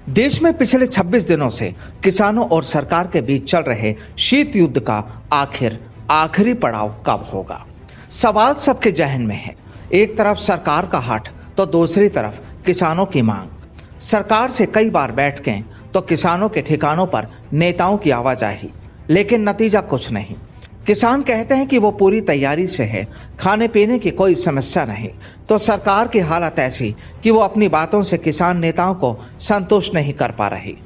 देश में पिछले 26 दिनों से किसानों और सरकार के बीच चल रहे शीत युद्ध का आखिर आखिरी पड़ाव कब होगा? सवाल सबके जहन में है। एक तरफ सरकार का हठ तो दूसरी तरफ किसानों की मांग। सरकार से कई बार बैठकें तो किसानों के ठिकानों पर नेताओं की आवाजाही, लेकिन नतीजा कुछ नहीं। किसान कहते हैं कि वो पूरी तैयारी से है, खाने पीने की कोई समस्या नहीं, तो सरकार की हालत ऐसी कि वो अपनी बातों से किसान नेताओं को संतुष्ट नहीं कर पा रही।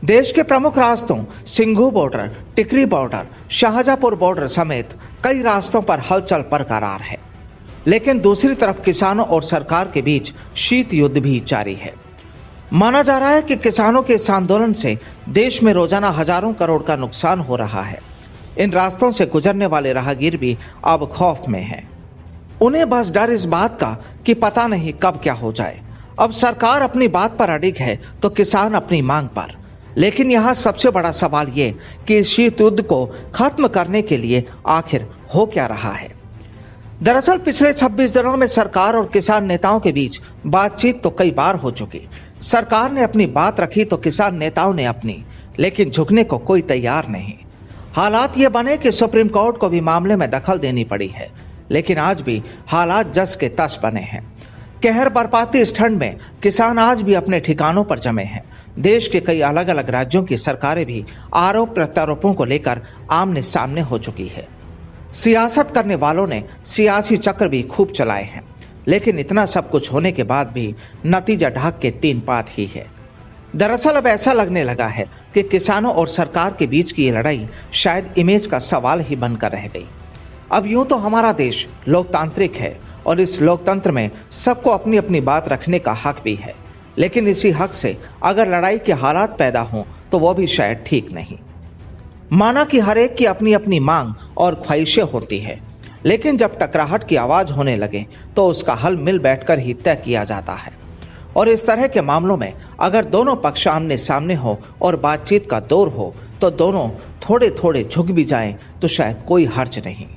देश के प्रमुख रास्तों सिंघू बॉर्डर, टिकरी बॉर्डर, शाहजहांपुर बॉर्डर समेत कई रास्तों पर हलचल बरकरार है, लेकिन दूसरी तरफ किसानों और सरकार के बीच शीत युद्ध भी जारी है। माना जा रहा है कि किसानों के इस आंदोलन से देश में रोजाना हजारों करोड़ का नुकसान हो रहा है। इन रास्तों से गुजरने वाले राहगीर भी अब खौफ में हैं। उन्हें बस डर इस बात का कि पता नहीं कब क्या हो जाए। अब सरकार अपनी बात पर अडिग है तो किसान अपनी मांग पर। लेकिन यहाँ सबसे बड़ा सवाल ये कि इस शीत युद्ध को खत्म करने के लिए आखिर हो क्या रहा है। दरअसल पिछले 26 दिनों में सरकार और किसान नेताओं के बीच बातचीत तो कई बार हो चुकी। सरकार ने अपनी बात रखी तो किसान नेताओं ने अपनी, लेकिन झुकने को कोई तैयार नहीं। हालात ये बने कि सुप्रीम कोर्ट को भी मामले में दखल देनी पड़ी है, लेकिन आज भी हालात जस के तस बने हैं। कहर बरपाती इस ठंड में किसान आज भी अपने ठिकानों पर जमे हैं। देश के कई अलग अलग राज्यों की सरकारें भी आरोप प्रत्यारोपों को लेकर आमने सामने हो चुकी है। सियासत करने वालों ने सियासी चक्र भी खूब चलाए हैं, लेकिन इतना सब कुछ होने के बाद भी नतीजा ढाक के तीन पात ही है। दरअसल अब ऐसा लगने लगा है कि किसानों और सरकार के बीच की ये लड़ाई शायद इमेज का सवाल ही बनकर रह गई। अब यूं तो हमारा देश लोकतांत्रिक है और इस लोकतंत्र में सबको अपनी अपनी बात रखने का हक भी है, लेकिन इसी हक से अगर लड़ाई के हालात पैदा हों तो वो भी शायद ठीक नहीं। माना कि हर एक की अपनी अपनी मांग और ख्वाहिशें होती है, लेकिन जब टकराहट की आवाज होने लगे तो उसका हल मिल बैठकर ही तय किया जाता है। और इस तरह के मामलों में अगर दोनों पक्ष आमने सामने हो और बातचीत का दौर हो तो दोनों थोड़े थोड़े झुक भी जाएं तो शायद कोई हर्ज नहीं,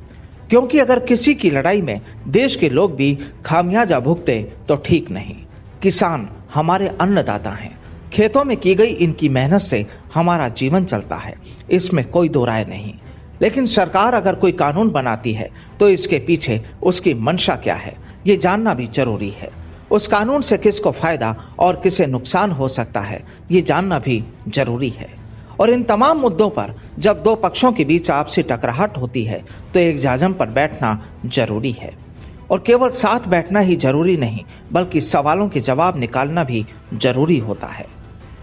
क्योंकि अगर किसी की लड़ाई में देश के लोग भी खामियाजा भुगते तो ठीक नहीं। किसान हमारे अन्नदाता हैं, खेतों में की गई इनकी मेहनत से हमारा जीवन चलता है, इसमें कोई दो राय नहीं। लेकिन सरकार अगर कोई कानून बनाती है तो इसके पीछे उसकी मंशा क्या है, ये जानना भी जरूरी है। उस कानून से किसको फायदा और किसे नुकसान हो सकता है, ये जानना भी जरूरी है। और इन तमाम मुद्दों पर जब दो पक्षों के बीच आपसी टकराहट होती है तो एक जाजम पर बैठना जरूरी है। और केवल साथ बैठना ही जरूरी नहीं, बल्कि सवालों के जवाब निकालना भी जरूरी होता है,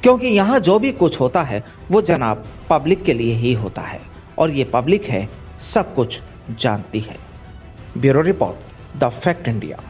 क्योंकि यहाँ जो भी कुछ होता है वो जनाब पब्लिक के लिए ही होता है, और ये पब्लिक है सब कुछ जानती है। Bureau report, the fact India.